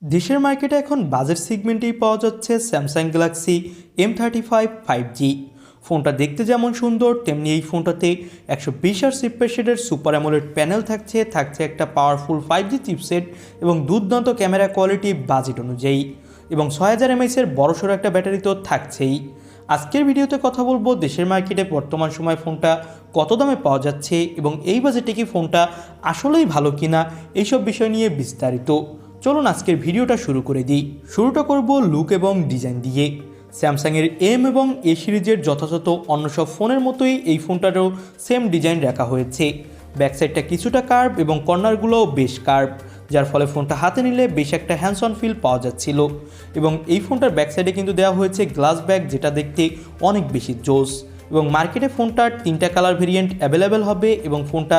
দেশের মার্কেটে এখন বাজেট সেগমেন্টেই পাওয়া যাচ্ছে স্যামসাং গ্যালাক্সি M35 5G। ফোনটা দেখতে যেমন সুন্দর তেমনি এই ফোনটাতে 120Hz রিফ্রেশ রেটের সুপার অ্যামোলেড প্যানেল থাকছে একটা পাওয়ারফুল 5G চিপসেট এবং দুর্দান্ত ক্যামেরা কোয়ালিটি বাজেট অনুযায়ী, এবং 6000 mAh এর বড়সড় একটা ব্যাটারি তো থাকছেই। আজকের ভিডিওতে কথা বলবো দেশের মার্কেটে বর্তমান সময় ফোনটা কত দামে পাওয়া যাচ্ছে এবং এই বাজেটে কি ফোনটা আসলেই ভালো কিনা, এইসব বিষয় নিয়ে বিস্তারিত। চলুন আজকের ভিডিওটা শুরু করে দিই। শুরুটা করব লুক এবং ডিজাইন দিয়ে। স্যামসাংয়ের এম এবং এ সিরিজের যথাযথ অন্য সব ফোনের মতোই এই ফোনটারও সেম ডিজাইন রাখা হয়েছে। ব্যাকসাইডটা কিছুটা কার্ভ এবং কর্নারগুলোও বেশ কার্ভ, যার ফলে ফোনটা হাতে নিলে বেশ একটা হ্যান্ডস অন ফিল পাওয়া যাচ্ছিল। এবং এই ফোনটার ব্যাকসাইডে কিন্তু দেওয়া হয়েছে গ্লাস ব্যাগ, যেটা দেখতে অনেক বেশি জোস। এবং মার্কেটে ফোনটার 3টা কালার ভেরিয়েন্ট অ্যাভেলেবেল হবে এবং ফোনটা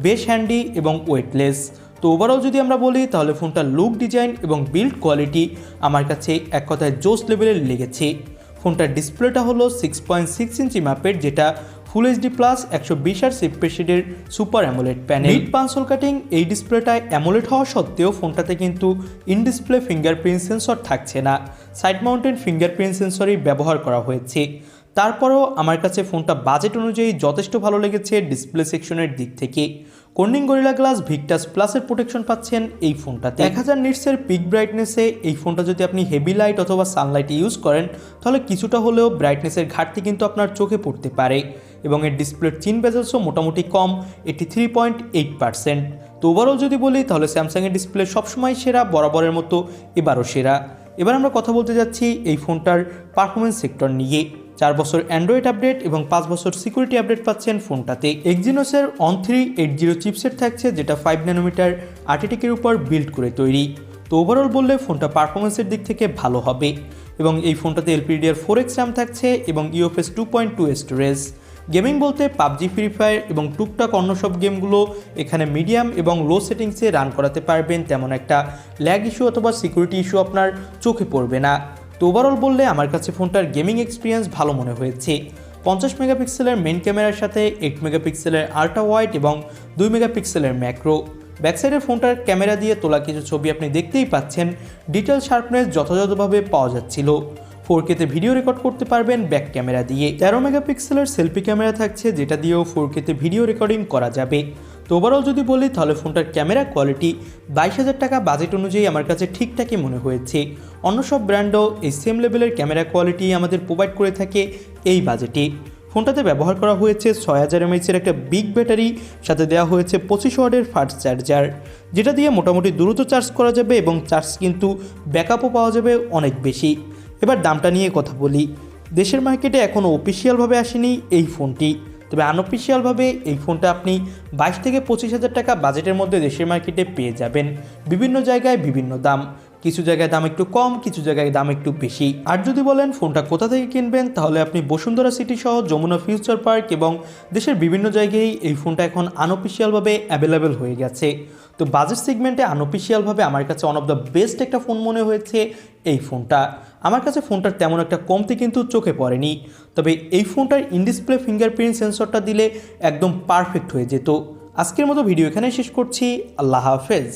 বেশ হ্যান্ডি এবং ওয়েটলেস। তো ওভারঅল যদি আমরা বলি তাহলে ফোনটার লুক, ডিজাইন এবং বিল্ড কোয়ালিটি আমার কাছে এক কথায় জোস লেভেলের লেগেছে। ফোনটার ডিসপ্লেটা হলো 6.6 ইঞ্চি মাপের, যেটা full HD plus 120Hz refresh রেটের super AMOLED panel. Mid পাঞ্চল cutting এই ডিসপ্লেটায় অ্যামোলেড হওয়া সত্ত্বেও ফোনটাতে কিন্তু ইন ডিসপ্লে ফিঙ্গারপ্রিন্ট সেন্সর থাকছে না, সাইড মাউন্টেড ফিঙ্গারপ্রিন্ট সেন্সরই ব্যবহার করা হয়েছে। তারপরেও আমার কাছে ফোনটা বাজেট অনুযায়ী যথেষ্ট ভালো লেগেছে ডিসপ্লে সেকশনের দিক থেকে। কর্নিং গরিলা গ্লাস ভিক্টাস প্লাসের প্রোটেকশন পাচ্ছেন এই ফোনটাতে। 1000 নিটসের পিক ব্রাইটনেসে এই ফোনটা যদি আপনি হেভি লাইট অথবা সানলাইটে ইউজ করেন তাহলে কিছুটা হলেও ব্রাইটনেসের ঘাটতি কিন্তু আপনার চোখে পড়তে পারে। এবং এর ডিসপ্লের চিন বেজেলসও মোটামুটি কম, 83.8%। তো ওভারঅল যদি বলি তাহলে স্যামসাংয়ের ডিসপ্লে সবসময় সেরা, বরাবরের মতো এবারও সেরা। এবার আমরা কথা বলতে যাচ্ছি এই ফোনটার পারফরমেন্স সেক্টর নিয়ে। 4 বছর অ্যান্ড্রয়েড আপডেট এবং 5 বছর সিকিউরিটি আপডেট পাচ্ছেন ফোনটাতে। এক্সিনোসের অন 380 চিপসেট থাকছে, যেটা 5 ন্যানোমিটার আর্টিটেকের উপর বিল্ড করে তৈরি। তো ওভারঅল বললে ফোনটা পারফরমেন্সের দিক থেকে ভালো হবে। এবং এই ফোনটাতে LPDDR4X RAM থাকছে এবং UFS 2.2 স্টোরেজ। গেমিং বলতে পাবজি, ফ্রি ফায়ার এবং টুকটাক অন্য সব গেমগুলো এখানে মিডিয়াম এবং লো সেটিংসে রান করাতে পারবেন, তেমন একটা ল্যাগ ইস্যু অথবা সিকিউরিটি ইস্যু আপনার চোখে পড়বে না। তো ওভারঅল বললে আমার কাছে ফোনটার গেমিং এক্সপিরিয়েন্স ভালো মনে হয়েছে। 50 মেগাপিক্সেলের মেইন ক্যামেরার সাথে 8 মেগাপিক্সেলের আল্ট্রা ওয়াইড এবং 2 মেগাপিক্সেলের ম্যাক্রো। ব্যাকসাইডের ফোনটার ক্যামেরা দিয়ে তোলা কিছু ছবি আপনি দেখতেই পাচ্ছেন, ডিটেল শার্পনেস যথাযথভাবে পাওয়া যাচ্ছিল। 4K-তে ভিডিও রেকর্ড করতে পারবেন ব্যাক ক্যামেরা দিয়ে। 13 মেগাপিক্সেলের সেলফি ক্যামেরা থাকছে, যেটা দিয়েও 4K-তে ভিডিও রেকর্ডিং করা যাবে। তো ওভারঅল যদি বলি তাহলে ফোনটার ক্যামেরা কোয়ালিটি 22,000 টাকা বাজেট অনুযায়ী আমার কাছে ঠিকঠাকই মনে হয়েছে। অন্য সব ব্র্যান্ডও এই সেম লেভেলের ক্যামেরা কোয়ালিটি আমাদের প্রোভাইড করে থাকে এই বাজেটে। ফোনটাতে ব্যবহার করা হয়েছে 6000 mAh একটা বিগ ব্যাটারি, সাথে দেওয়া হয়েছে 25 ওয়াটের ফাস্ট চার্জার, যেটা দিয়ে মোটামুটি দ্রুত চার্জ করা যাবে এবং চার্জ কিন্তু ব্যাকআপও পাওয়া যাবে অনেক বেশি। এবার দামটা নিয়ে কথা বলি। দেশের মার্কেটে এখনও অফিসিয়ালভাবে আসেনি এই ফোনটি, তবে আনঅফিসিয়ালভাবে এই ফোনটা আপনি 22 থেকে 25,000 টাকা বাজেটের মধ্যে দেশের মার্কেটে পেয়ে যাবেন। বিভিন্ন জায়গায় বিভিন্ন দাম, কিছু জায়গায় দাম একটু কম, কিছু জায়গায় দাম একটু বেশি। আর যদি বলেন ফোনটা কোথা থেকে কিনবেন, তাহলে আপনি বসুন্ধরা সিটি সহ যমুনা ফিউচার পার্ক এবং দেশের বিভিন্ন জায়গায় এই ফোনটা এখন আনঅফিসিয়ালভাবে অ্যাভেলেবেল হয়ে গেছে। তো বাজেট সেগমেন্টে আনঅফিসিয়ালভাবে আমার কাছে ওয়ান অফ দ্য বেস্ট একটা ফোন মনে হয়েছে এই ফোনটা। আমার কাছে ফোনটার তেমন একটা কমতি কিন্তু চোখে পড়েনি, তবে এই ফোনটার ইন ডিসপ্লে ফিঙ্গারপ্রিন্ট সেন্সরটা দিলে একদম পারফেক্ট হয়ে যেত। আজকের মতো ভিডিও এখানেই শেষ করছি। আল্লাহ হাফেজ।